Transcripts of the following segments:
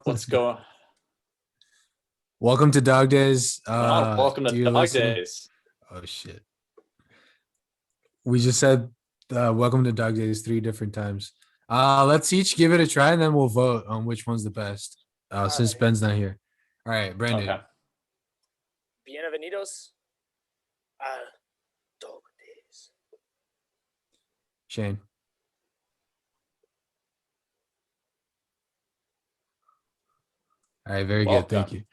Let's go. Welcome to Dog Days. Welcome to Dear Dog listener. Days. Oh shit. We just said welcome to Dog Days 3 different times. Let's each give it a try and then we'll vote on which one's the best. Since right. Ben's not here. All right, Brandon. Okay. Bienvenidos a Dog Days. Shane. All right, very good. Thank you.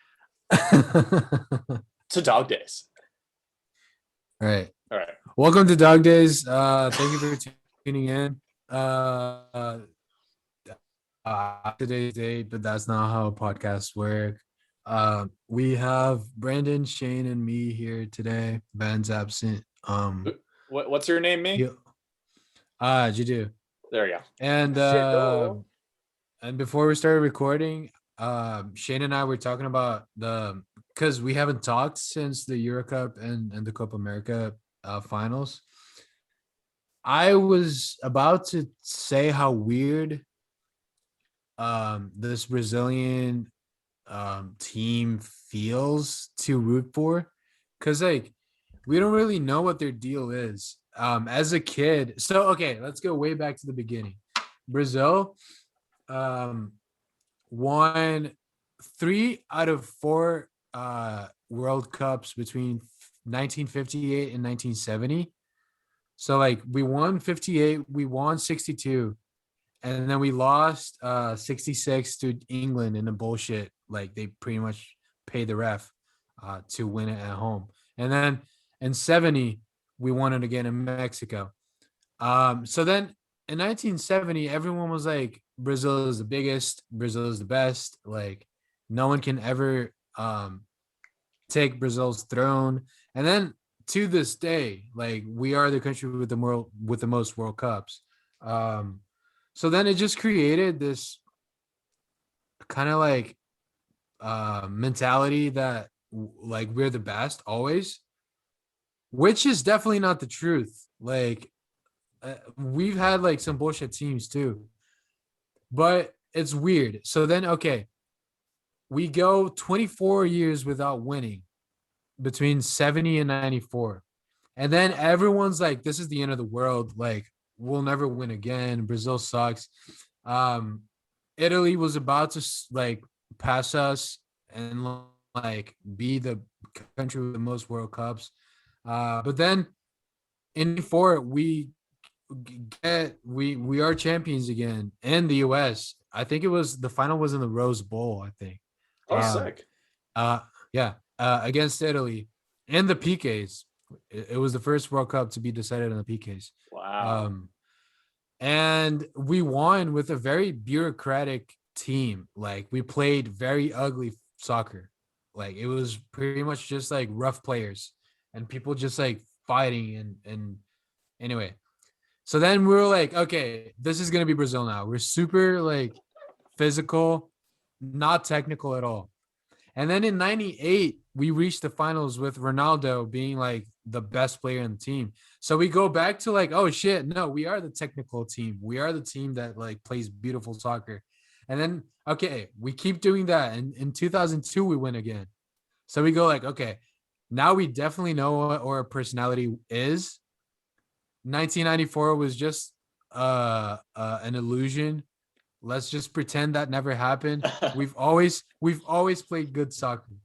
To Dog Days. All right. All right. Welcome to Dog Days. Thank you for tuning in. Today's date, but that's not how podcasts work. We have Brandon, Shane, and me here today. Ben's absent. What's your name, me? Jidu. There we go. And before we started recording, Shane and I were talking about because we haven't talked since the Euro Cup and the Copa America finals. I was about to say how weird this Brazilian team feels to root for, because like we don't really know what their deal is as a kid. So okay, let's go way back to the beginning. Brazil won 3 out of 4 World Cups between 1958 and 1970. So like we won 58, we won 62, and then we lost 66 to England in a bullshit. Like they pretty much paid the ref to win it at home. And then in 70, we won it again in Mexico. So then in 1970, everyone was like, Brazil is the biggest, Brazil is the best. Like no one can ever take Brazil's throne. And then to this day, like we are the country with the most World Cups. So then it just created this kind of like mentality that like we're the best always, which is definitely not the truth. Like we've had like some bullshit teams too, but it's weird. So then, okay, we go 24 years without winning between 70 and 94. And then everyone's like, this is the end of the world. Like we'll never win again. Brazil sucks. Italy was about to like pass us and like be the country with the most World Cups. But then in 4 we are champions again in the US. I think it was the final was in the Rose Bowl, I think. Oh, sick. Against Italy and the PKs. It was the first World Cup to be decided on the PKs. Wow. And we won with a very bureaucratic team. Like we played very ugly soccer. Like it was pretty much just like rough players and people just like fighting and anyway. So then we were like, okay, this is gonna be Brazil now. We're super like physical, not technical at all. And then in 98, we reached the finals with Ronaldo being like the best player in the team. So we go back to like, oh shit, no, we are the technical team. We are the team that like plays beautiful soccer. And then, okay, we keep doing that. And in 2002, we win again. So we go like, okay, now we definitely know what our personality is. 1994 was just an illusion. Let's just pretend that never happened. We've always played good soccer.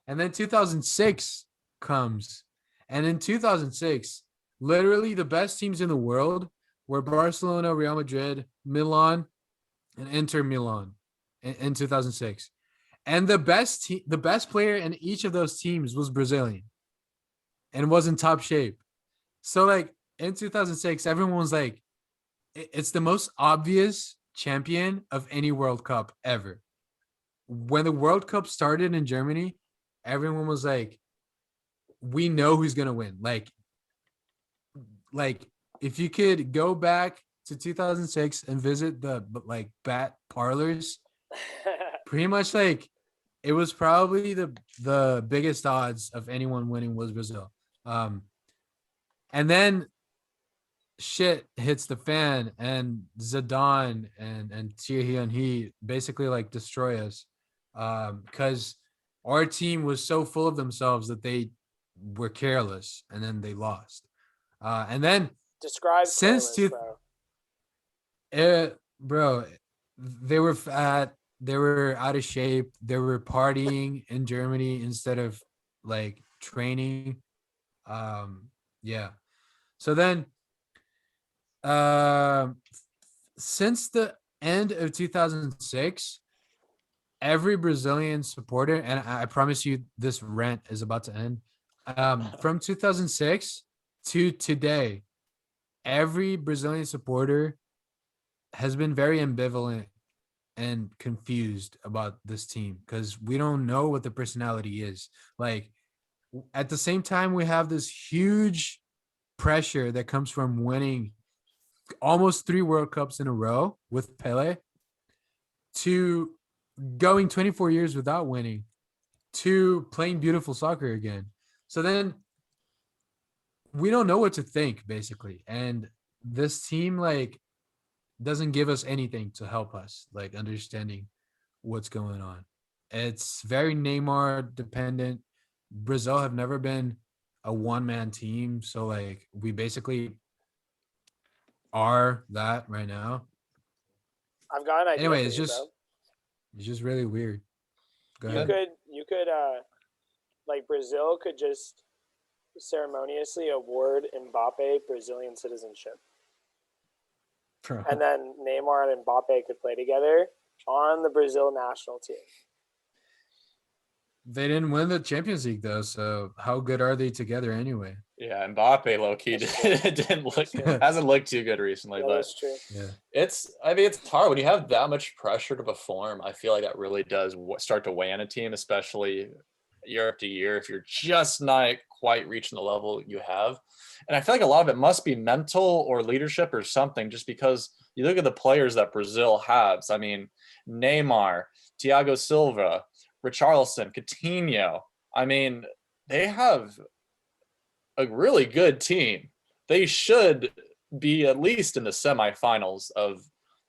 And then 2006 comes. And in 2006, literally the best teams in the world were Barcelona, Real Madrid, Milan, and Inter Milan in 2006. And the best player in each of those teams was Brazilian and was in top shape. So like in 2006, everyone was like, it's the most obvious champion of any World Cup ever. When the World Cup started in Germany, everyone was like, we know who's gonna win. Like if you could go back to 2006 and visit the like bat parlors, pretty much like it was probably the biggest odds of anyone winning was Brazil. And then shit hits the fan and Zidane and Thierry Henry basically like destroy us, because our team was so full of themselves that they were careless and then they lost. And then Describe since careless, bro. bro, they were fat, they were out of shape, they were partying in Germany instead of like training. Yeah. So then, um, since the end of 2006, every Brazilian supporter, and I promise you this rant is about to end. From 2006 to today, every Brazilian supporter has been very ambivalent and confused about this team because we don't know what the personality is. Like, at the same time, we have this huge pressure that comes from winning almost 3 World Cups in a row with Pele, to going 24 years without winning, to playing beautiful soccer again. So then we don't know what to think, basically. And this team, like, doesn't give us anything to help us, like, understanding what's going on. It's very Neymar dependent. Brazil have never been a one-man team. So, like, we basically are that right now. I've got an idea. Anyway, for it's you, just bro. it's just really weird. Go You ahead. could like Brazil could just ceremoniously award Mbappe Brazilian citizenship, and then Neymar and Mbappe could play together on the Brazil national team. They didn't win the Champions League though, so how good are they together anyway? Yeah, Mbappe low-key hasn't looked too good recently, but that's true. Yeah, it's hard when you have that much pressure to perform. I feel like that really does start to weigh on a team, especially year after year, if you're just not quite reaching the level you have. And I feel like a lot of it must be mental or leadership or something, just because you look at the players that Brazil has. I mean, Neymar, Thiago Silva, Richarlison, Coutinho. I mean, they have a really good team. They should be at least in the semifinals of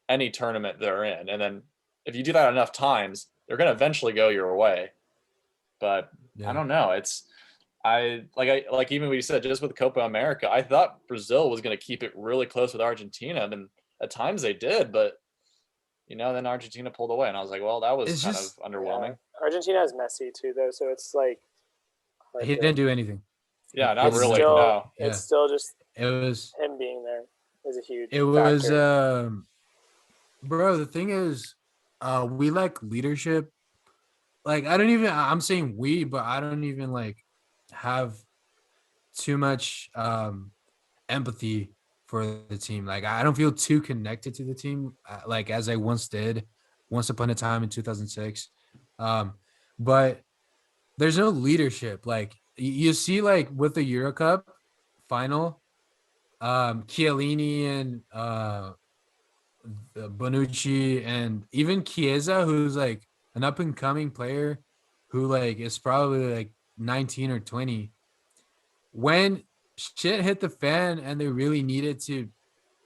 any tournament they're in. And then if you do that enough times, they're going to eventually go your way. But yeah. I don't know. I even what you said, just with Copa America, I thought Brazil was going to keep it really close with Argentina. And at times they did, but then Argentina pulled away, and I was like, well, that was It's kind just of underwhelming. Yeah. Argentina has Messi too, though, so it's like he didn't do anything. Yeah, not it's really. Still, No. It's still just It was him being there is a huge it was factor. bro, the thing is, we lack leadership. Like, I'm saying we, but I don't even like have too much empathy for the team. Like, I don't feel too connected to the team like as I once did, once upon a time in 2006. But there's no leadership. Like, you see, like with the Euro Cup final, Chiellini and Bonucci and even Chiesa, who's like an up and coming player who like is probably like 19 or 20. When shit hit the fan and they really needed to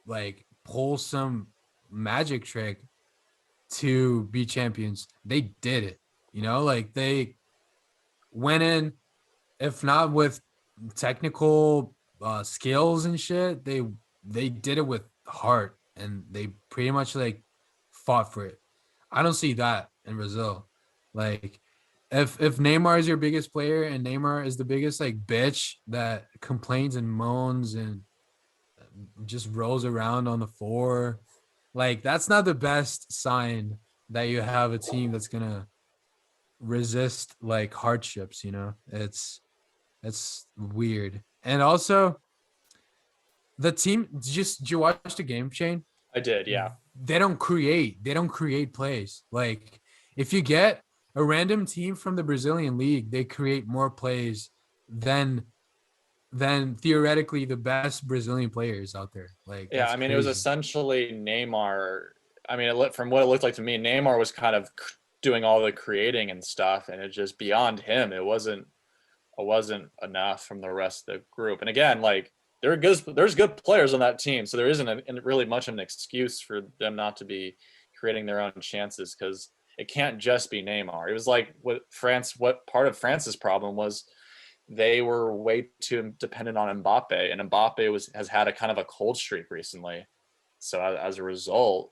like pull some magic trick to be champions, they did it. Like, they went in, if not with technical skills and shit, they did it with heart, and they pretty much like fought for it. I don't see that in Brazil. Like, if Neymar is your biggest player and Neymar is the biggest like bitch that complains and moans and just rolls around on the floor, like, that's not the best sign that you have a team that's gonna resist like hardships. It's weird. And also, the team, did you watch the game, Shane? I did, yeah. They don't create plays. Like, if you get a random team from the Brazilian league, they create more plays than theoretically the best Brazilian players out there. Like, Yeah, that's I mean, crazy. it was essentially Neymar. I mean, from what it looked like to me, Neymar was kind of doing all the creating and stuff, and it just beyond him, it wasn't enough from the rest of the group. And again, like, there's good players on that team, so there isn't really much of an excuse for them not to be creating their own chances, because it can't just be Neymar. It was like what part of France's problem was, they were way too dependent on Mbappe, and Mbappe has had a kind of a cold streak recently. So as a result,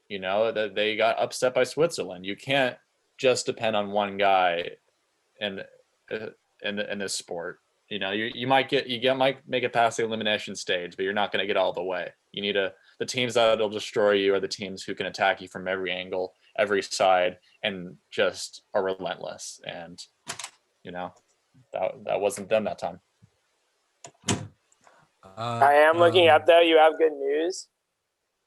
that they got upset by Switzerland. You can't just depend on one guy in this sport. You might make it past the elimination stage, but you're not going to get all the way. You need the teams that'll destroy you are the teams who can attack you from every angle, every side, and just are relentless. And that wasn't them that time. I am looking up though. You have good news.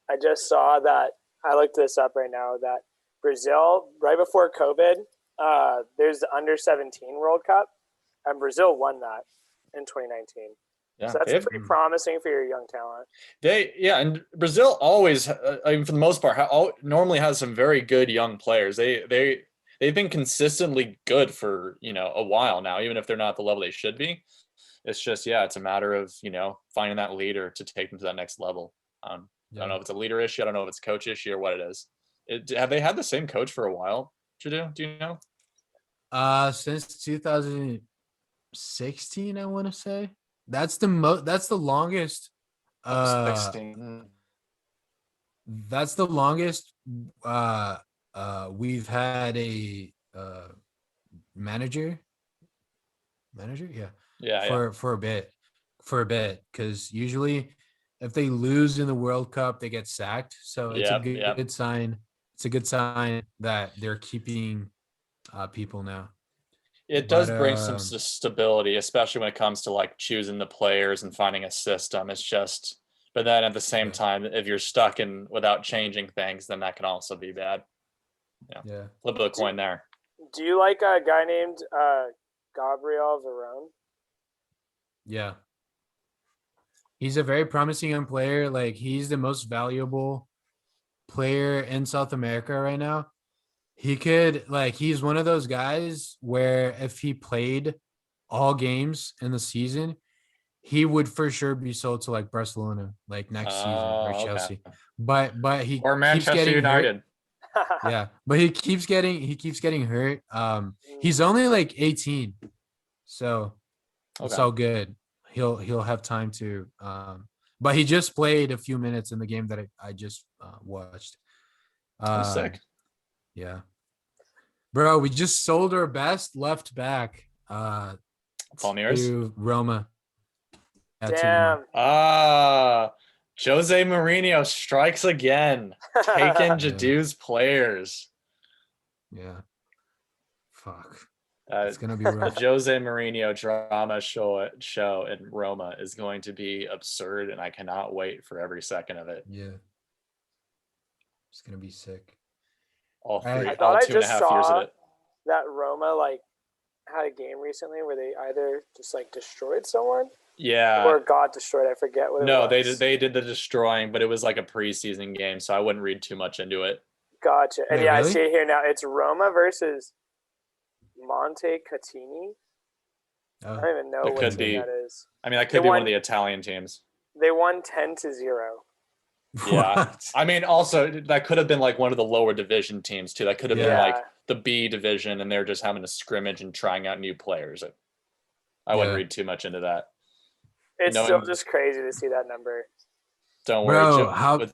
I just saw that. I looked this up right now. That Brazil, right before COVID, there's the Under-17 World Cup, and Brazil won that in 2019. Yeah, so that's pretty promising for your young talent. And Brazil always, for the most part, normally has some very good young players. They've been consistently good for a while now, even if they're not at the level they should be. It's just it's a matter of finding that leader to take them to that next level. I don't know if it's a leader issue. I don't know if it's a coach issue or what it is. Have they had the same coach for a while? Do you know? Since 2016, I want to say. That's the longest. 16. That's the longest we've had a manager. For a bit, because usually if they lose in the World Cup, they get sacked. So it's a good sign. It's a good sign that they're keeping people now. It does bring some stability, especially when it comes to like choosing the players and finding a system. It's just, but then at the same time, if you're stuck in without changing things, then that can also be bad. Flip of the coin there. Do you like a guy named Gabriel Veron? Yeah. He's a very promising young player. Like, he's the most valuable player in South America right now. He's one of those guys where if he played all games in the season, he would for sure be sold to like Barcelona, like next season, or Chelsea. Okay. But he or Manchester United. Yeah, but he keeps getting hurt. He's only like 18, so it's all good. He'll have time to. But he just played a few minutes in the game that I just watched. Sick. Yeah, bro, we just sold our best left back to Roma. Damn. Jose Mourinho strikes again, taking Jadu's players. Yeah. Fuck. It's gonna be rough. The Jose Mourinho drama show in Roma is going to be absurd, and I cannot wait for every second of it. Yeah. It's gonna be sick. I thought I just saw that Roma had a game recently where they either just destroyed someone. Yeah. Or got destroyed. I forget what it was. No, they did the destroying, but it was like a preseason game, so I wouldn't read too much into it. Gotcha. And really? I see it here now. It's Roma versus Monte Catini. I don't even know what team that is. I mean, that could be one of the Italian teams. They won 10-0. Yeah. I mean, also, that could have been one of the lower division teams, too. That could have been the B division, and they're just having a scrimmage and trying out new players. I wouldn't read too much into that. It's still just crazy to see that number. Don't worry.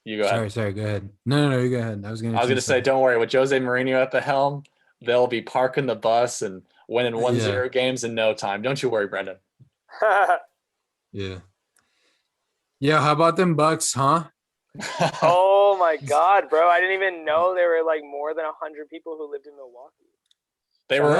You go ahead. Sorry, go ahead. No, you go ahead. I was going to say, don't worry. With Jose Mourinho at the helm, they'll be parking the bus and winning 1-0 games in no time. Don't you worry, Brendan. Yeah. Yeah, how about them Bucks, huh? Oh my God, bro! I didn't even know there were more than 100 people who lived in Milwaukee. They were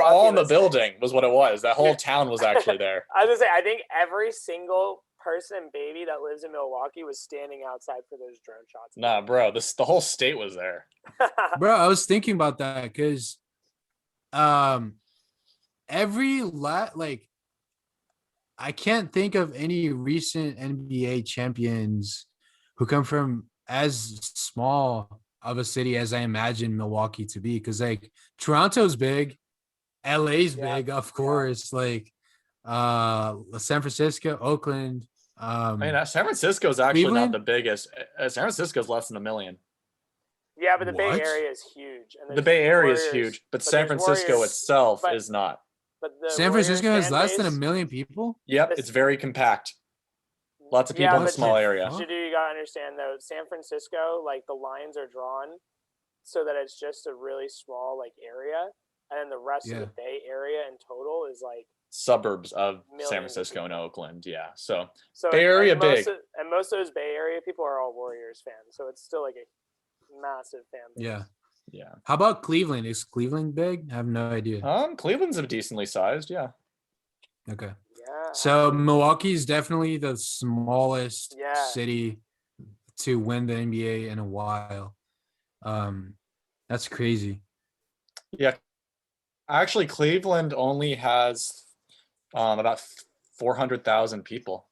all in the building. Was what it was. That whole town was actually there. I was gonna say, I think every single person and baby that lives in Milwaukee was standing outside for those drone shots. Nah, bro, the whole state was there. Bro, I was thinking about that because, I can't think of any recent NBA champions who come from as small of a city as I imagine Milwaukee to be. Because Toronto's big, LA's big, of course. San Francisco, Oakland. I mean, San Francisco is actually Cleveland? not the biggest. San Francisco is less than 1 million. Yeah, but the Bay What? Area is huge. And The there's Bay Area is Warriors, huge, but San there's Francisco Warriors, itself but- is not. But the San Warriors Francisco has fan less than base- 1 million people. Yep, This- it's very compact. Lots of people Yeah, in a but small area. Huh? Jadu, you gotta understand though, San Francisco, like the lines are drawn so that it's just a really small like area, and then the rest of the Bay Area in total is like Suburbs of San millions of Francisco and people. Oakland. Yeah. So So Bay Area and most big. and most of those Bay Area people are all Warriors fans, so it's still like a massive fan base. Yeah. yeah. How about Cleveland? Is Cleveland big? I have no idea. Cleveland's a decently sized, yeah. Okay. Yeah. So Milwaukee is definitely the smallest Yeah. city to win the NBA in a while. That's crazy. Yeah. Actually, Cleveland only has about 400,000 people.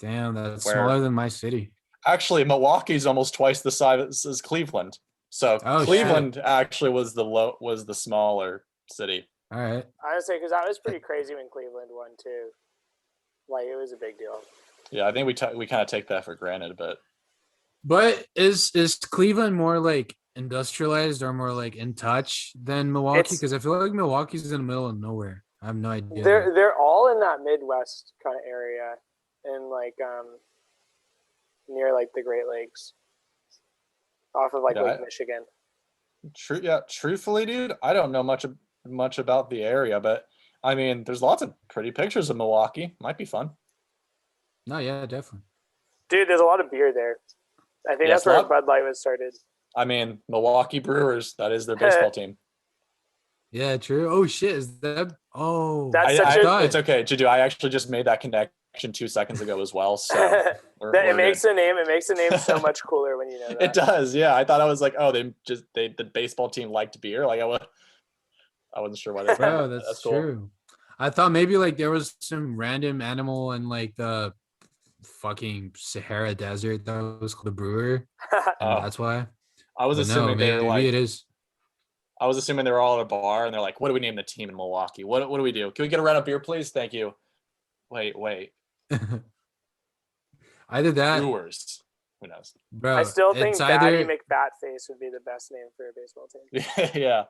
Damn, that's Where- smaller than my city. Actually, Milwaukee's almost twice the size as Cleveland. So Oh, Cleveland actually was the smaller city. All right. Honestly, because that was pretty crazy when Cleveland won too. Like it was a big deal. Yeah, I think we kind of take that for granted, but But is Cleveland more like industrialized or more like in touch than Milwaukee? It's- Because I feel like Milwaukee's in the middle of nowhere. I have no idea. They're all in that Midwest kind of area, and like near like the Great Lakes, off of like Yeah, Lake Michigan. truthfully, dude, I don't know much about the area, but I mean, there's lots of pretty pictures of Milwaukee. Might be fun. No, yeah, definitely. Dude, there's a lot of beer there. I think Yeah, that's it's a where lot- Bud Light was started. I mean, Milwaukee Brewers, that is their baseball team. Yeah, true. Oh shit, is that? Oh, That's I, such I, a- thought- it's okay, Jadu. I actually just made that connection 2 seconds ago as well. So we're It good. makes the name so much cooler when you know that. It does, yeah. I thought I was like, oh, the baseball team liked beer. Like I wasn't sure why they. bro, that's cool. true. I thought maybe like there was some random animal in like the fucking Sahara Desert that was called the brewer, and Oh, that's why. I was But no, assuming they were maybe like, it is. I was assuming they were all at a bar and they're like, what do we name the team in Milwaukee? What do we do? Can we get a round of beer, please? Thank you. Wait. Either that, Brewers. Who knows? bro. I still think it's Batty either McFatface would be the best name for a baseball team. Yeah.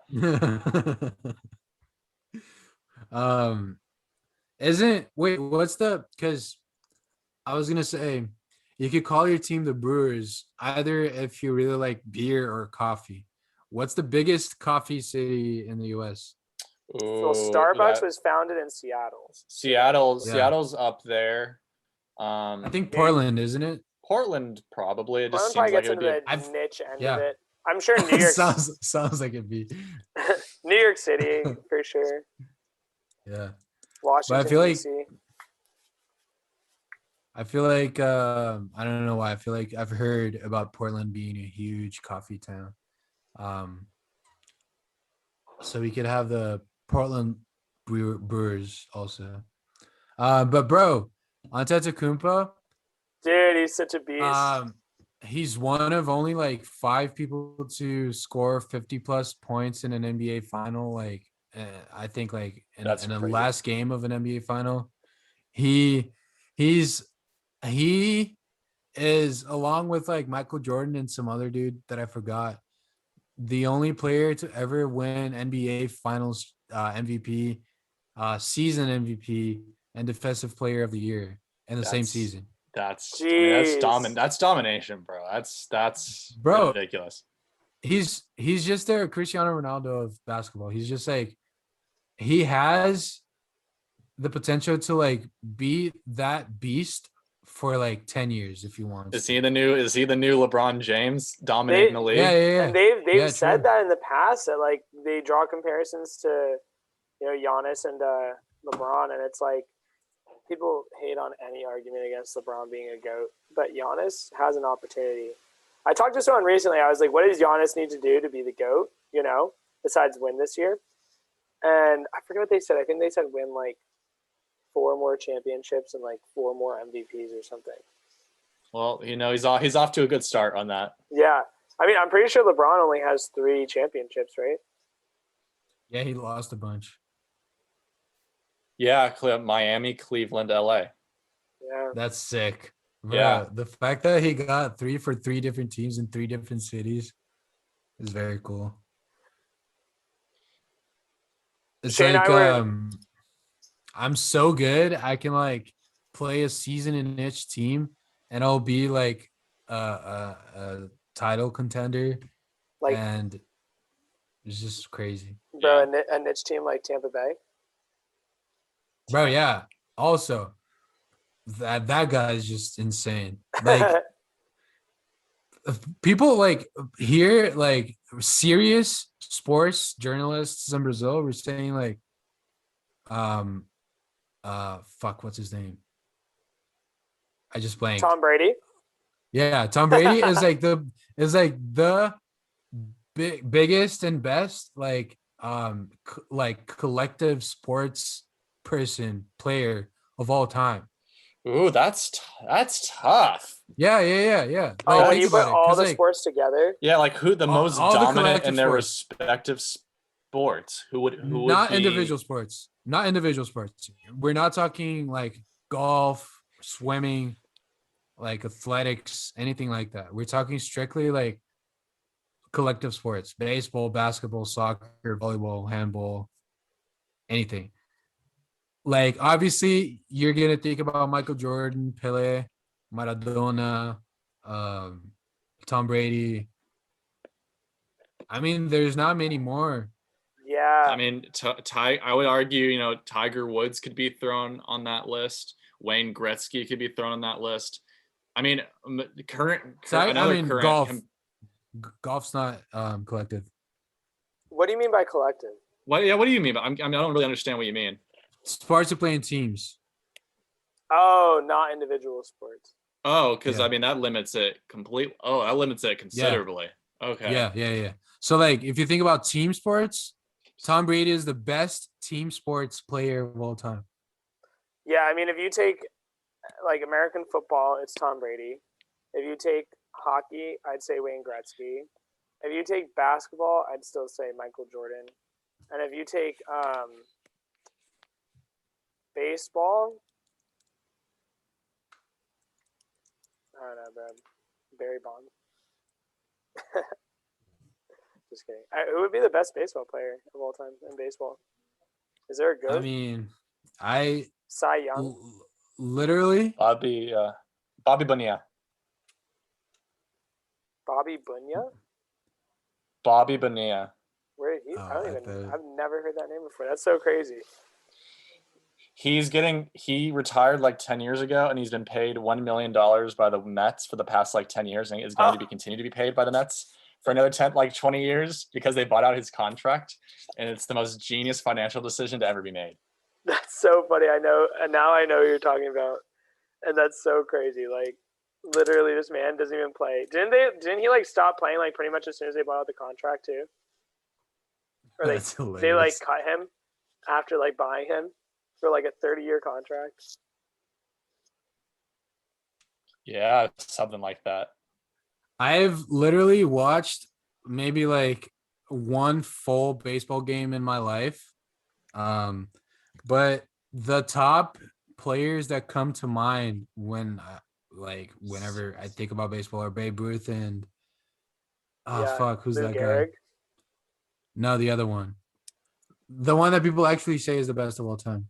What's the, because I was gonna say you could call your team the Brewers either if you really like beer or coffee. What's the biggest coffee city in the US? Well, Ooh, Starbucks yeah. was founded in Seattle. Yeah. Seattle's up there. I think Portland, isn't it? Portland probably. It just Portland probably seems like gets it would into be. the I've- niche end yeah. of it. I'm sure New York, sounds like it'd be. New York City for sure. Yeah. Washington feel like- D.C. I feel like I don't know why. I feel like I've heard about Portland being a huge coffee town. So we could have the Portland Brewers also. But bro, Antetokounmpo, Dude, he's such a beast. he's one of only like 5 people to score 50 plus points in an NBA final. Like I think like in That's the crazy. last game of an NBA final, he is, along with like Michael Jordan and some other dude that I forgot, the only player to ever win NBA Finals MVP, season MVP, and Defensive Player of the Year in the same That's- season. That's Jeez. that's domination, bro. That's Bro. ridiculous. He's just their Cristiano Ronaldo of basketball. He's just like, he has the potential to like be that beast for like 10 years if he wants. Is he the new LeBron James dominating the league? Yeah. And they've Yeah, said true. that in the past that like they draw comparisons to Giannis and LeBron, and it's like people hate on any argument against LeBron being a GOAT, but Giannis has an opportunity. I talked to someone recently. I was like, what does Giannis need to do to be the GOAT, besides win this year? And I forget what they said. I think they said win like 4 more championships and like 4 more MVPs or something. Well, he's off to a good start on that. Yeah. I mean, I'm pretty sure LeBron only has 3 championships, right? Yeah, he lost a bunch. Yeah, Miami, Cleveland, LA. Yeah. That's sick. Bro, Yeah. the fact that he got 3 for 3 different teams in 3 different cities is very cool. It's Shane and like I were I'm so good. I can like play a season in each team, and I'll be like a title contender, like, and it's just crazy, bro, Yeah. a niche team like Tampa Bay. bro. Yeah. Also, that guy is just insane. Like people like here, like serious sports journalists in Brazil were saying like, fuck, what's his name? I just blanked. Tom Brady. Yeah, Tom Brady is like the biggest and best like collective sports player of all time. Ooh, that's tough. Yeah. Oh, Like when think you put about it, all because the like sports together. Yeah, like who the most all the dominant collective in their sports, respective sports? Who would not be individual sports, not individual sports. We're not talking like golf, swimming, like athletics, anything like that. We're talking strictly like collective sports: baseball, basketball, soccer, volleyball, handball, anything. Like obviously you're gonna think about Michael Jordan, Pele, Maradona, um, Tom Brady. I mean, there's not many more. Yeah. I mean, I would argue, Tiger Woods could be thrown on that list. Wayne Gretzky could be thrown on that list. I mean, Golf's not collective. What do you mean by collective? What do you mean? I don't really understand what you mean. Sports are playing teams. Oh, not individual sports. Oh, because Yeah. I mean that limits it completely. Oh, that limits it considerably. Okay. Yeah. So like if you think about team sports, Tom Brady is the best team sports player of all time. Yeah, I mean, if you take like American football, it's Tom Brady. If you take hockey, I'd say Wayne Gretzky. If you take basketball, I'd still say Michael Jordan. And if you take baseball, I don't know, bro. Barry Bonds. Just kidding. Who would be the best baseball player of all time in baseball? Is there a good? I mean, Cy Young. Literally. Bobby Bonilla. Bobby Bonilla. Bobby Bonilla. Where did he? I've never heard that name before. That's so crazy. He retired like 10 years ago, and he's been paid $1 million by the Mets for the past like 10 years, and is going to continue to be paid by the Mets for another 20 years because they bought out his contract, and it's the most genius financial decision to ever be made. That's so funny. I know, and now I know who you're talking about, and that's so crazy. Like, literally, this man doesn't even play. Didn't he like stop playing like pretty much as soon as they bought out the contract too? Or they like cut him after like buying him for like a 30-year contract. Yeah, something like that. I've literally watched maybe like one full baseball game in my life. But the top players that come to mind whenever I think about baseball are Babe Ruth and who's Lou that Gehrig. guy? No, the other one. The one that people actually say is the best of all time.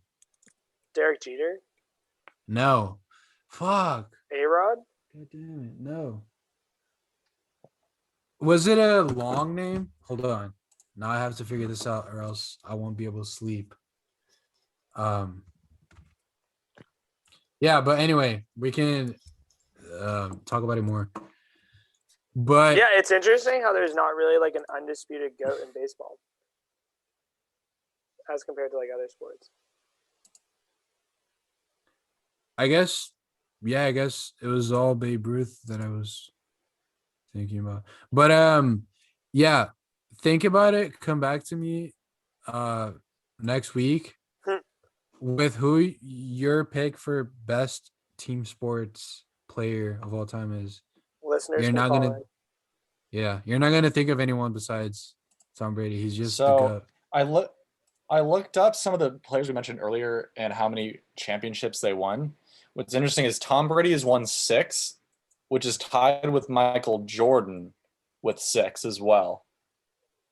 Derek Jeter. No. Fuck. A-Rod. God damn it. No. Was it a long name? Hold on. Now I have to figure this out or else I won't be able to sleep. Yeah, but anyway, we can talk about it more. But yeah, it's interesting how there's not really like an undisputed GOAT in baseball as compared to like other sports. I guess it was all Babe Ruth that I was thinking about. But yeah, think about it. Come back to me next week with who your pick for best team sports player of all time is. Listeners, you're not gonna think of anyone besides Tom Brady. He's just the GOAT. I looked up some of the players we mentioned earlier and how many championships they won. What's interesting is Tom Brady has won 6, which is tied with Michael Jordan with 6 as well.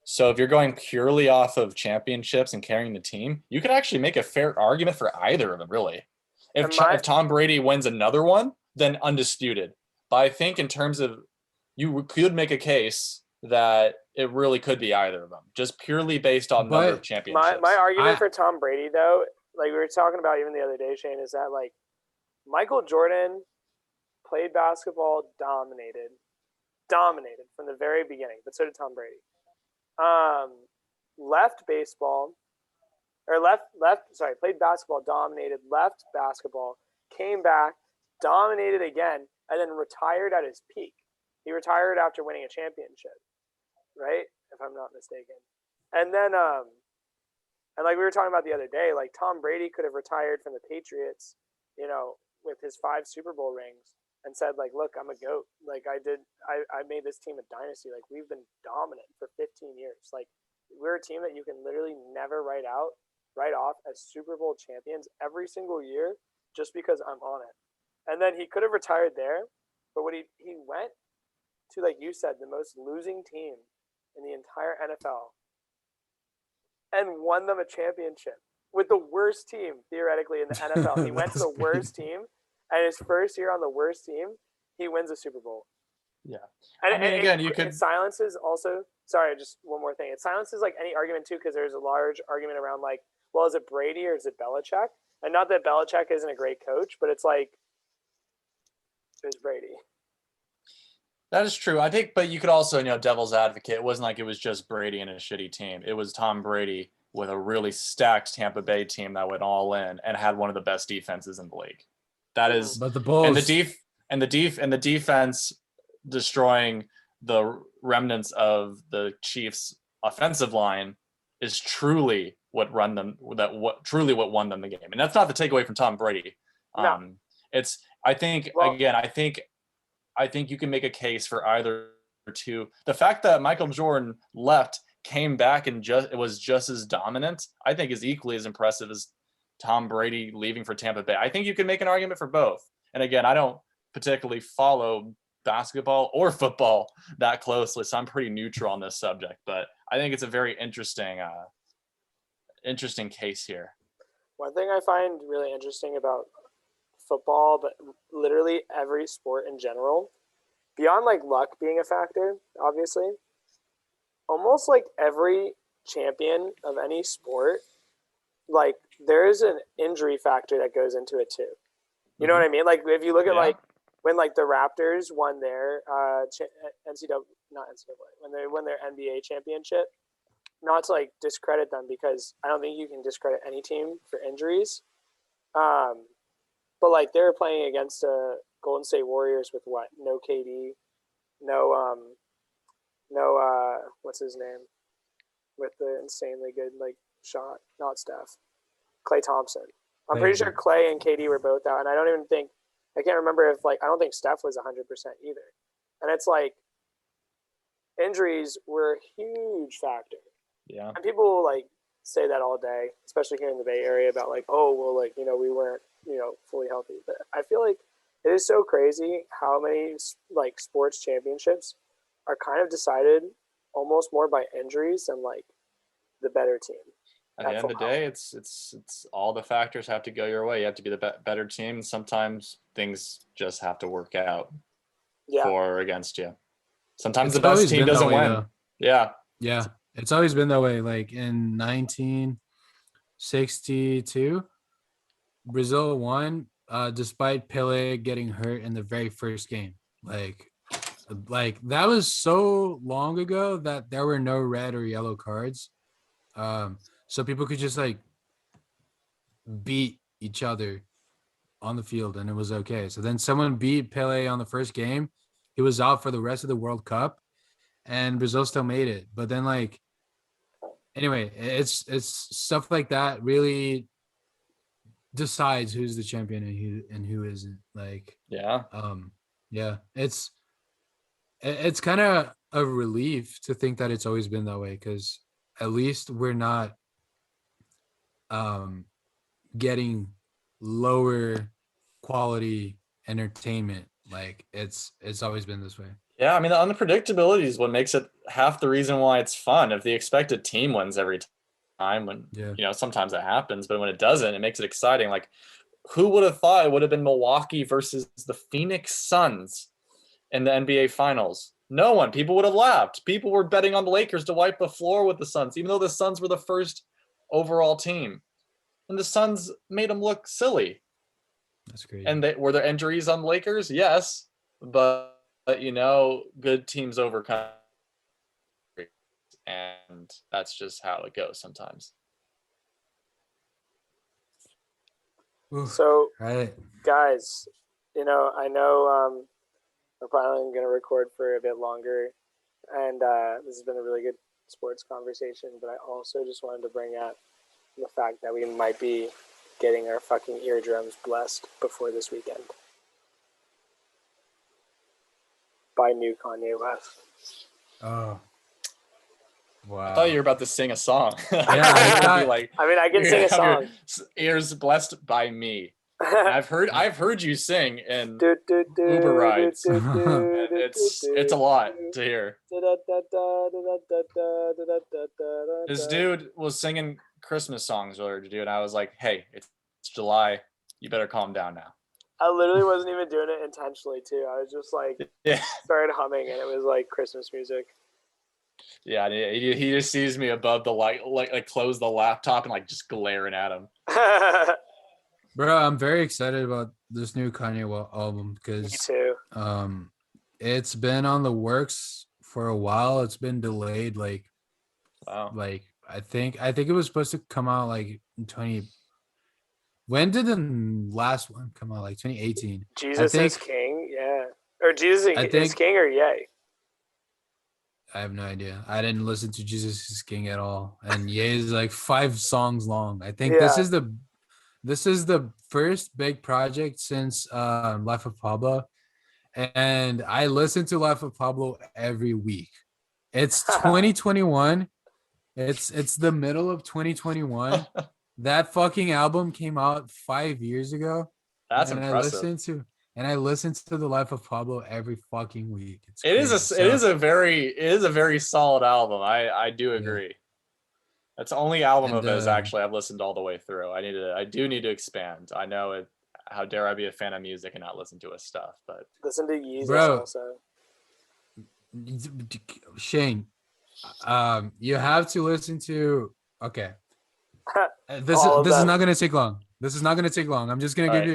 So if you're going purely off of championships and carrying the team, you could actually make a fair argument for either of them, really. If Tom Brady wins another one, then undisputed. But I think in terms of, you could make a case that it really could be either of them, just purely based on number of championships. My argument for Tom Brady, though, like we were talking about even the other day, Shane, is that like Michael Jordan played basketball, dominated from the very beginning, but so did Tom Brady. Played basketball, dominated, left basketball, came back, dominated again, and then retired at his peak. He retired after winning a championship, right? If I'm not mistaken. And then, and like we were talking about the other day, like Tom Brady could have retired from the Patriots, with his 5 Super Bowl rings and said, like, look, I'm a GOAT. Like I made this team a dynasty. Like we've been dominant for 15 years. Like we're a team that you can literally never write off as Super Bowl champions every single year just because I'm on it. And then he could have retired there, but when he went to, like you said, the most losing team in the entire NFL and won them a championship with the worst team theoretically in the NFL. He went to the worst team, and his first year on the worst team, he wins a Super Bowl. Yeah. And again, you could. It silences also. Sorry, just one more thing. It silences like any argument too, because there's a large argument around like, well, is it Brady or is it Belichick? And not that Belichick isn't a great coach, but it's like, it's Brady. That is true. I think, but you could also, devil's advocate. It wasn't like it was just Brady and a shitty team. It was Tom Brady with a really stacked Tampa Bay team that went all in and had one of the best defenses in the league. That is, but the Bulls and the defense destroying the remnants of the Chiefs' offensive line is truly what won them the game. And that's not the takeaway from Tom Brady. No. I think you can make a case for either two. The fact that Michael Jordan left, came back, and it was just as dominant, I think is equally as impressive as Tom Brady leaving for Tampa Bay. I think you can make an argument for both. And again, I don't particularly follow basketball or football that closely, so I'm pretty neutral on this subject. But I think it's a very interesting case here. One thing I find really interesting about football, but literally every sport in general, beyond like luck being a factor, obviously, almost like every champion of any sport, like there is an injury factor that goes into it too. You know what I mean? Like if you look at like when like the Raptors won their when they won their NBA championship, not to like discredit them because I don't think you can discredit any team for injuries. But like they were playing against Golden State Warriors with what? No KD, no what's his name? With the insanely good like shot, not Steph. Klay Thompson. I'm pretty sure Klay and KD were both out, and I can't remember if like I don't think Steph was 100% either. And it's like injuries were a huge factor. Yeah. And people like say that all day, especially here in the Bay Area, about like, oh well, like we weren't fully healthy. But I feel like it is so crazy how many like sports championships are kind of decided almost more by injuries than like the better team. At the end of the day, it's all the factors have to go your way. You have to be the better team. Sometimes things just have to work out for or against you. Sometimes the best team doesn't win. Though. Yeah. Yeah. It's always been that way. Like in 1962, Brazil won despite Pelé getting hurt in the very first game. Like that was so long ago that there were no red or yellow cards. So people could just like beat each other on the field and it was okay. So then someone beat Pelé on the first game. He was out for the rest of the World Cup and Brazil still made it. But then like, anyway, it's stuff like that really decides who's the champion and who isn't. Like, it's kind of a relief to think that it's always been that way because at least we're not getting lower quality entertainment. Like it's always been this way. Yeah, I mean, the unpredictability is what makes it half the reason why it's fun. If the expected team wins every time, when sometimes it happens, but when it doesn't, it makes it exciting. Like, who would have thought it would have been Milwaukee versus the Phoenix Suns in the NBA Finals? No one. People would have laughed. People were betting on the Lakers to wipe the floor with the Suns, even though the Suns were the first overall team. And the Suns made them look silly. That's crazy. And were there injuries on the Lakers? Yes. But good teams overcome. And that's just how it goes sometimes. So, right. Guys, I know we're probably going to record for a bit longer, and this has been a really good sports conversation, but I also just wanted to bring up the fact that we might be getting our fucking eardrums blessed before this weekend by new Kanye West. Oh. Wow. I thought you were about to sing a song. Yeah, I can sing a song. Ears blessed by me. I've heard you sing in Uber rides. It's a lot to hear. This dude was singing Christmas songs earlier, dude, and I was like, "Hey, it's July. You better calm down now." I literally wasn't even doing it intentionally, too. I was just like, started humming, and it was like Christmas music. Yeah, he just sees me above the light, like close the laptop and like just glaring at him. Bro, I'm very excited about this new Kanye album because me too. It's been on the works for a while. It's been delayed. Like, wow. Like I think it was supposed to come out like in 20. When did the last one come out? Like 2018. Jesus is King, yeah. Or Jesus is King or Yay? I have no idea. I didn't listen to Jesus is King at all. And Yay is like 5 songs long. I think this is the first big project since Life of Pablo. And I listen to Life of Pablo every week. It's 2021. It's the middle of 2021. That fucking album came out 5 years ago. That's impressive. I listen to the Life of Pablo every fucking week. It is a very solid album. I do agree. Yeah. That's the only album of his actually I've listened all the way through. I do need to expand. I know it. How dare I be a fan of music and not listen to his stuff? But listen to Yeezus also. Shane, you have to listen to. Okay, this is not gonna take long. I'm just gonna give you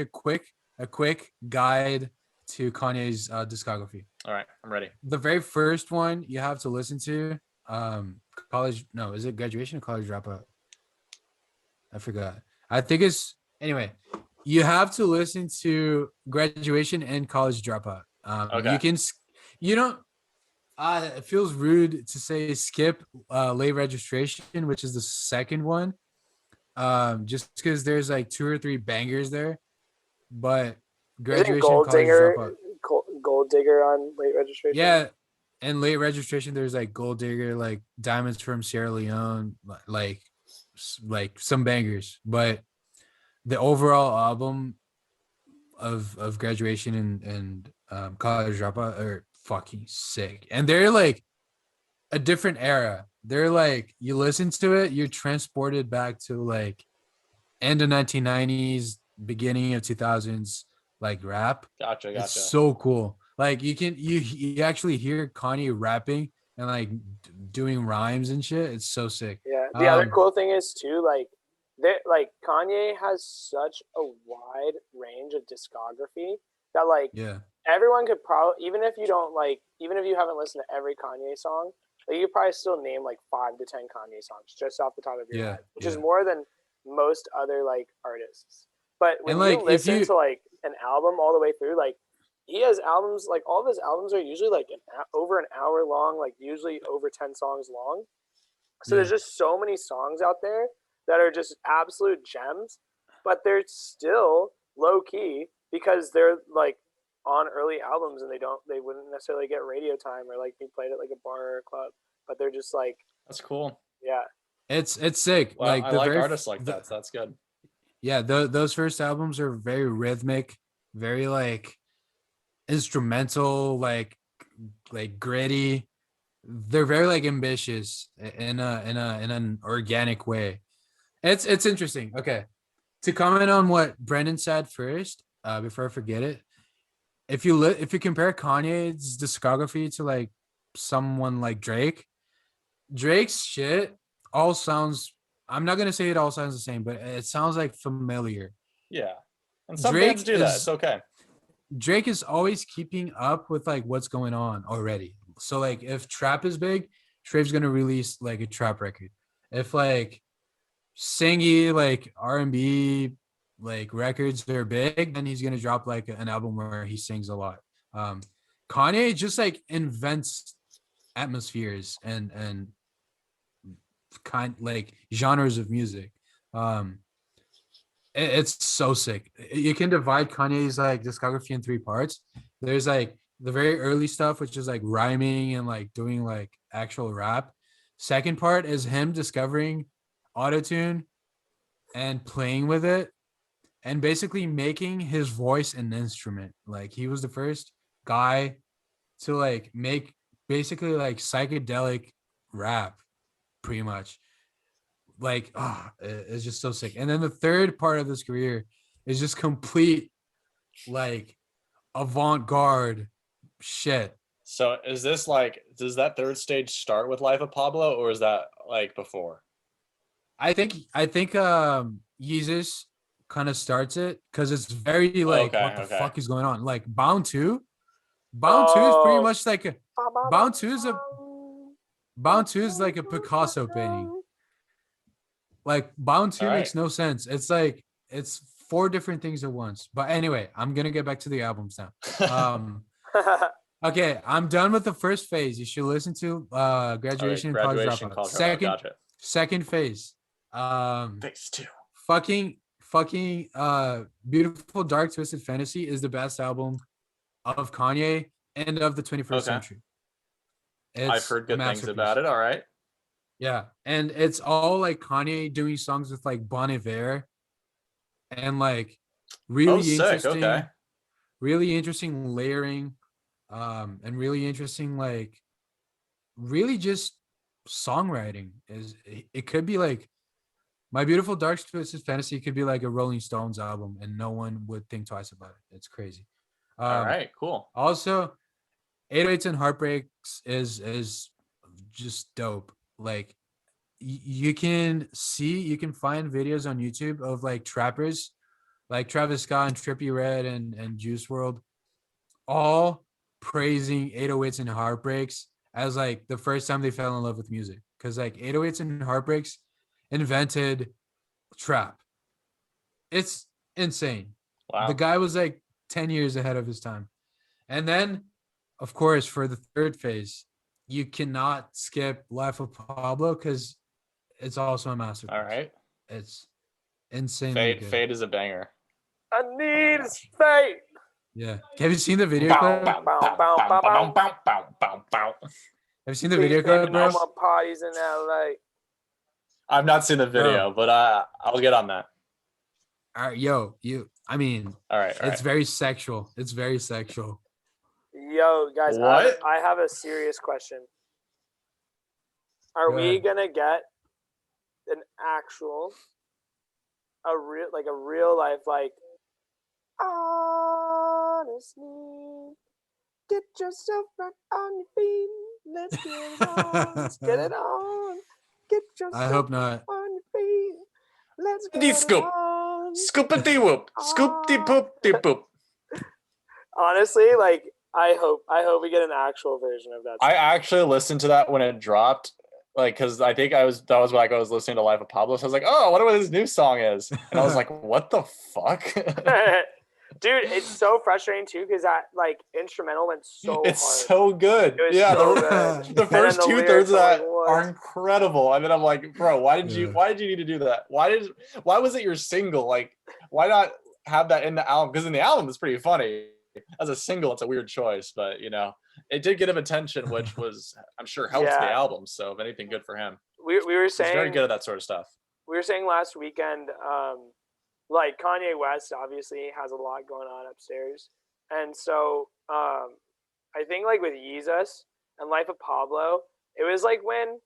a quick guide to Kanye's discography. All right, I'm ready. The very first one you have to listen to, is it Graduation or College Dropout? I forgot. I think it's anyway. You have to listen to Graduation and College Dropout. Okay. It feels rude to say skip Late Registration, which is the second one. Just because there's like 2 or 3 bangers there. But Graduation, Gold College Digger, Dropout. Gold Digger on Late Registration. Yeah, and Late Registration, there's like Gold Digger, like Diamonds from Sierra Leone, like some bangers. But the overall album of Graduation and College Dropout are fucking sick, and they're like a different era. They're like, you listen to it, you're transported back to like end of 1990s, beginning of 2000s, like rap. Gotcha. It's so cool. Like you actually hear Kanye rapping and like doing rhymes and shit. It's so sick. Yeah. The other cool thing is too, like Kanye has such a wide range of discography that everyone could probably, even if you haven't listened to every Kanye song, like you could probably still name like 5 to 10 Kanye songs just off the top of your head, which is more than most other like artists. But when you listen to like an album all the way through, like he has albums, like all of his albums are usually like over an hour long, like usually over 10 songs long. So there's just so many songs out there that are just absolute gems, but they're still low key because they're like on early albums and they wouldn't necessarily get radio time or like be played at like a bar or a club, but they're just like, that's cool. Yeah. It's sick. Well, Like I the like very artists like that, so that's good. yeah, those first albums are very rhythmic, very like instrumental, like gritty. They're very like ambitious in an organic way. It's interesting. Okay. To comment on what Brendan said first, before I forget it, if you compare Kanye's discography to like someone like Drake, Drake's shit all sounds. I'm not gonna say it all sounds the same, but it sounds like familiar. Yeah, and some bands do that. It's okay. Drake is always keeping up with like what's going on already. So like if trap is big, Drake's gonna release like a trap record. If like singy like R&B like records are big, then he's gonna drop like an album where he sings a lot. Kanye just like invents atmospheres and kind like genres of music. It's so sick. You can divide Kanye's like discography in three parts. There's like the very early stuff, which is like rhyming and like doing like actual rap. Second part is him discovering autotune and playing with it and basically making his voice an instrument. Like he was the first guy to like make basically like psychedelic rap, pretty much. Like, it's just so sick. And then the third part of his career is just complete like avant-garde shit. So is this like, does that third stage start with Life of Pablo, or is that like before? I think Yeezus kind of starts it because it's very like what the fuck is going on? Like Bound 2. Bound 2 is pretty much like a Bound 2 is a Bound 2 is like a Picasso painting. Like Bound 2 makes no sense. It's like it's four different things at once. But anyway, I'm gonna get back to the albums now. Okay, I'm done with the first phase. You should listen to Graduation and College Dropout. Second phase. Phase 2. Fucking Beautiful Dark Twisted Fantasy is the best album of Kanye and of the 21st century. I've heard good things about it. All right. Yeah, and it's all like Kanye doing songs with like Bon Iver and like really interesting, really interesting layering, and really interesting like really just songwriting. It could be like My Beautiful Dark Twisted Fantasy could be like a Rolling Stones album and no one would think twice about it. It's crazy. All right, cool. Also, 808s and Heartbreaks is just dope. Like you can find videos on YouTube of like trappers like Travis Scott and Trippie Redd and Juice WRLD all praising 808s and Heartbreaks as like the first time they fell in love with music, because like 808s and Heartbreaks invented trap. It's insane. Wow. The guy was like 10 years ahead of his time. And then of course for the third phase, you cannot skip Life of Pablo because it's also a masterpiece. All right. It's insane. Fade is a banger. I need is fade. Yeah. Have you seen the video clip? Have you seen the video clip, bro? No more parties in LA. I've not seen the video, but I'll get on that. All right, all right. It's very sexual. It's very sexual. Yo, guys, I have a serious question. Are we gonna get an actual, a real life, like, honestly, get yourself back on your feet. Let's get it on. Let's get it on. Get yourself I hope not. on your feet. Let's get it on. Scoop-a-dee whoop. Scoop-de-poop-de-poop. Honestly, like, I hope we get an actual version of that song. I actually listened to that when it dropped, like, because I think that was like I was listening to Life of Pablo. So I was like, oh, I wonder what his new song is. And I was like, what the fuck? Dude, it's so frustrating too because that like instrumental went so hard. It's so good. Yeah, so good. The first 2/3 of that are incredible. I mean, I'm like, bro, why did you need to do that? Why was it your single? Like, why not have that in the album? Because in the album it's pretty funny. As a single, it's a weird choice, but you know, it did get him attention, which was, I'm sure, helped the album. So if anything, good for him. we were He's saying very good at that sort of stuff. we were saying last weekend, like Kanye West obviously has a lot going on upstairs, and so I think like with Yeezus and Life of Pablo, it was like when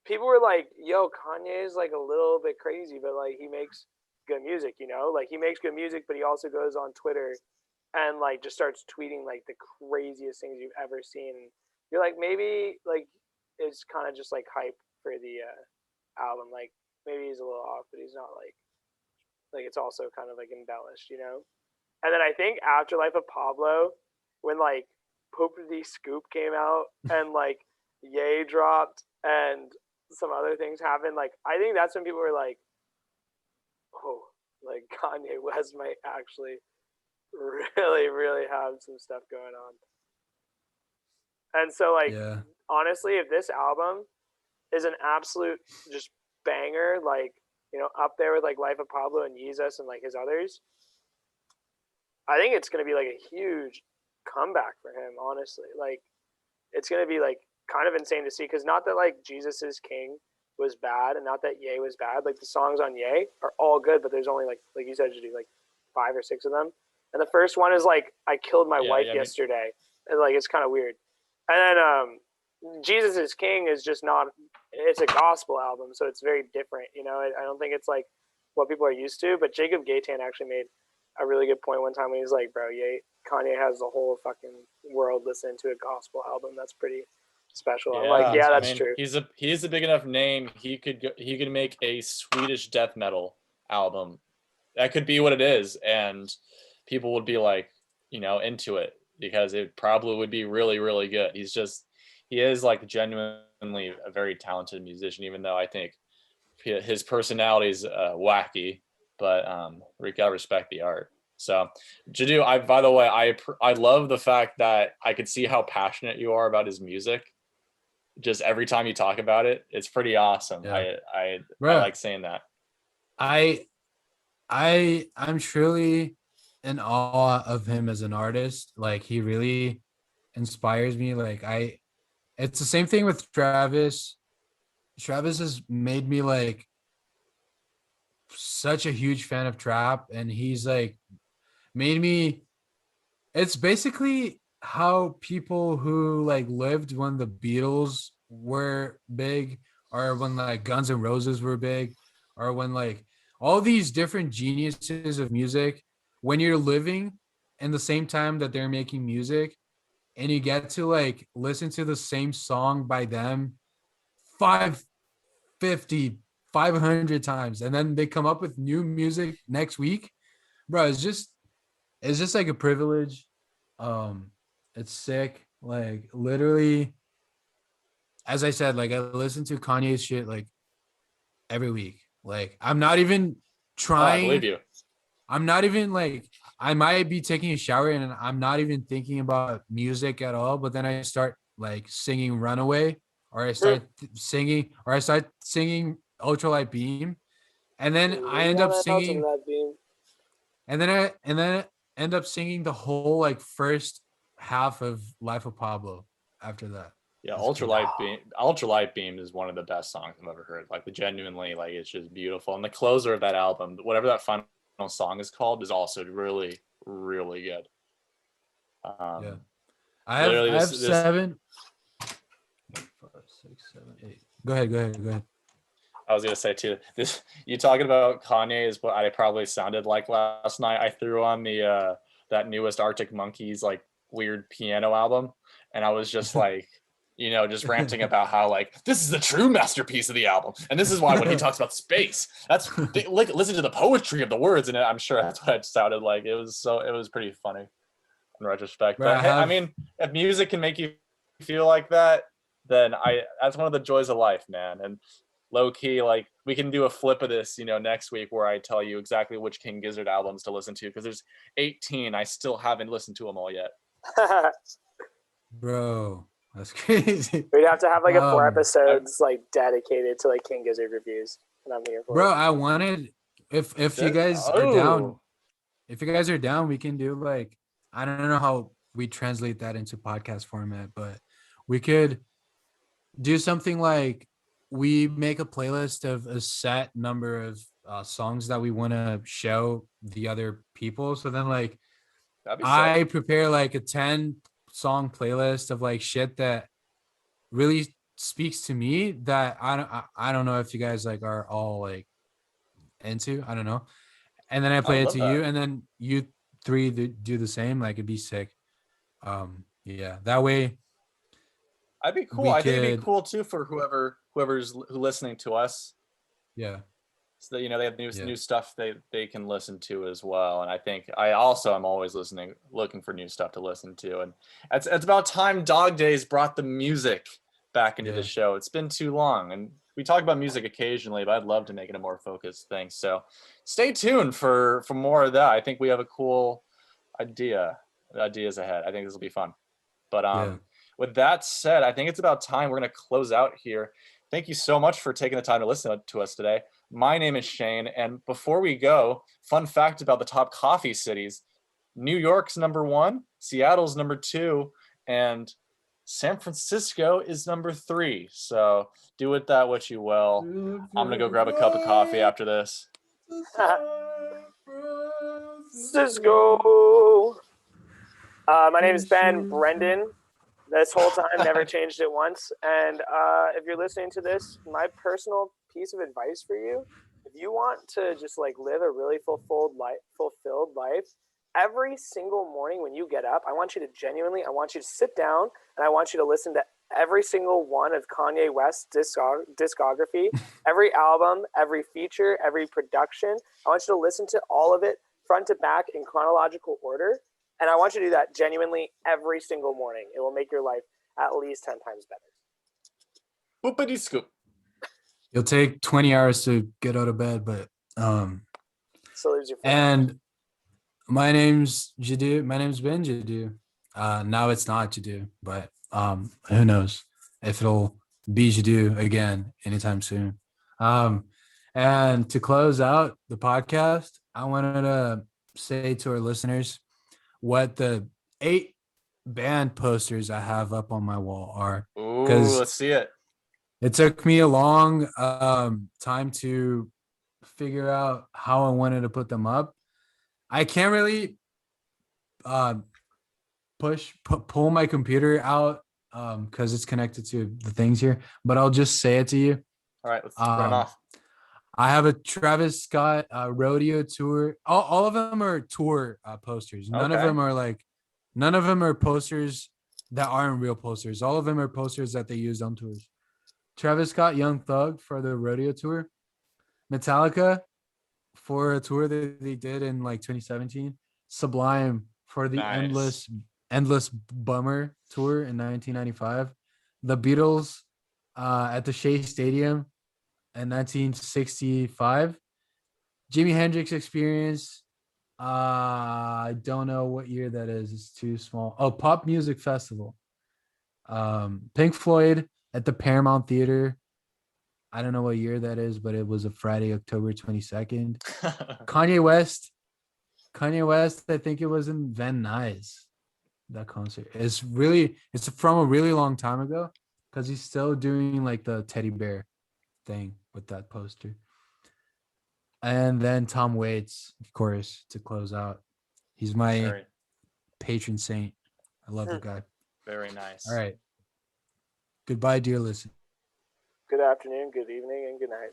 people were like, "Yo, Kanye is like a little bit crazy, but like he makes good music, you know? Like he makes good music, but he also goes on Twitter and like just starts tweeting like the craziest things you've ever seen." You're like, maybe like it's kind of just like hype for the album. Like maybe he's a little off, but he's not like it's also kind of like embellished, you know? And then I think after Life of Pablo, when like Poop D Scoop came out and like Ye dropped and some other things happened, like I think that's when people were like, oh, like Kanye West might actually really, really have some stuff going on. And so like honestly, if this album is an absolute just banger, like, you know, up there with like Life of Pablo and Yeezus and like his others, I think it's gonna be like a huge comeback for him, honestly. Like it's gonna be like kind of insane to see, because not that like Jesus is King was bad and not that Ye was bad. Like the songs on Ye are all good, but there's only like you said, you do like 5 or 6 of them. And the first one is like I killed my wife yesterday. And like it's kind of weird. And then Jesus is King is just not, it's a gospel album, so it's very different, you know. I don't think it's like what people are used to. But Jacob Gaytan actually made a really good point one time when he's like, bro, Kanye has the whole fucking world listening to a gospel album. That's pretty special. I'm like, yeah, that's true. He's a big enough name. He could make a Swedish death metal album. That could be what it is, and people would be like, you know, into it, because it probably would be really, really good. He is like genuinely a very talented musician, even though I think his personality is wacky, but we gotta respect the art. So Jadu, by the way, I love the fact that I could see how passionate you are about his music. Just every time you talk about it, it's pretty awesome. Yeah. I like saying that. I'm truly in awe of him as an artist. Like he really inspires me. Like it's the same thing with Travis. Travis has made me like such a huge fan of trap, and he's like made me, it's basically how people who like lived when the Beatles were big, or when like Guns N' Roses were big, or when like all these different geniuses of music, when you're living in the same time that they're making music and you get to like listen to the same song by them 550, 500 times, and then they come up with new music next week, bro, it's just like a privilege. It's sick. Like literally, as I said, like I listen to Kanye's shit like every week. Like I'm not even trying. I believe you. I'm not even like, I might be taking a shower and I'm not even thinking about music at all, but then I start like singing Runaway, or I start singing Ultralight Beam, and then I end up singing and then I end up singing the whole like first half of Life of Pablo after that. Yeah, Ultralight Beam is one of the best songs I've ever heard. Like genuinely, like it's just beautiful. And the closer of that album, whatever that final song is called, is also really, really good. Yeah, I have 7, 5, 6, 7, 8. Go ahead. I was gonna say too, this, you talking about Kanye is what I probably sounded like last night. I threw on the that newest Arctic Monkeys like weird piano album, and I was just like, you know, just ranting about how like this is the true masterpiece of the album, and this is why when he talks about space, that's like listen to the poetry of the words, and I'm sure that's what it sounded like. It was pretty funny in retrospect. But I mean, if music can make you feel like that, then that's one of the joys of life, man. And low key, like we can do a flip of this, you know, next week where I tell you exactly which King Gizzard albums to listen to, because there's 18. I still haven't listened to them all yet. Bro, that's crazy. We'd have to have like a 4 episodes like dedicated to like King Gizzard reviews, and I'm here for bro, it. I wanted, if you guys are down, if you guys are down, we can do like, I don't know how we translate that into podcast format, but we could do something like we make a playlist of a set number of songs that we want to show the other people. So then like That'd be I sick. prepare like a 10-song playlist of like shit that really speaks to me that I don't know if you guys like are all like into. I don't know. And then I I play it love to that. you, and then you three do the same. Like it'd be sick. Yeah, that way I'd be cool. we I think it'd be could. cool too for whoever's listening to us, Yeah, so that they have yeah, new stuff they can listen to as well. And I think I also am always looking for new stuff to listen to. And it's about time Dog Days brought the music back into the yeah, show. It's been too long, and we talk about music occasionally, but I'd love to make it a more focused thing. So stay tuned for more of that. I think we have a cool ideas ahead. I think this will be fun. But yeah. with that said, I think it's about time we're going to close out here. Thank you so much for taking the time to listen to us today. My name is Shane, and before we go, fun fact about the top coffee cities: New York's number 1, Seattle's number 2, and San Francisco is number 3. So do with that what you will. I'm gonna go grab a cup of coffee after this. Cisco. My name is Ben Brendan. This whole time, never changed it once. And if you're listening to this, my personal piece of advice for you: if you want to just like live a really fulfilled life, every single morning when you get up, I want you to sit down and I want you to listen to every single one of Kanye West's discography, every album, every feature, every production. I want you to listen to all of it front to back in chronological order. And I want you to do that genuinely every single morning. It will make your life at least 10 times better. Boopity scoop. You'll take 20 hours to get out of bed, but So there's your and my name's Jadu. My name's Ben Jadu. Now it's not Jadu, but who knows if it'll be Jadu again anytime soon. And to close out the podcast, I wanted to say to our listeners what the 8 band posters I have up on my wall are. Ooh, Because let's see it. it took me a long time to figure out how I wanted to put them up. I can't really pull my computer out because it's connected to the things here, but I'll just say it to you. All right, let's run them off. I have a Travis Scott rodeo tour. All of them are tour posters. None of them are posters that aren't real posters. All of them are posters that they used on tours. Travis Scott, Young Thug for the rodeo tour. Metallica for a tour that they did in like 2017. Sublime for the Nice. endless bummer tour in 1995. The Beatles at the Shea Stadium in 1965. Jimi Hendrix Experience. I don't know what year that is. It's too small. Oh, Pop Music Festival. Pink Floyd at the Paramount Theater. I don't know what year that is, but it was a Friday, October 22nd. Kanye West, I think it was in Van Nuys. That concert. It's from a really long time ago because he's still doing like the teddy bear thing with that poster. And then Tom Waits, of course, to close out. He's my patron saint. I love the guy. Very nice. All right. Goodbye, dear listener. Good afternoon, good evening, and good night.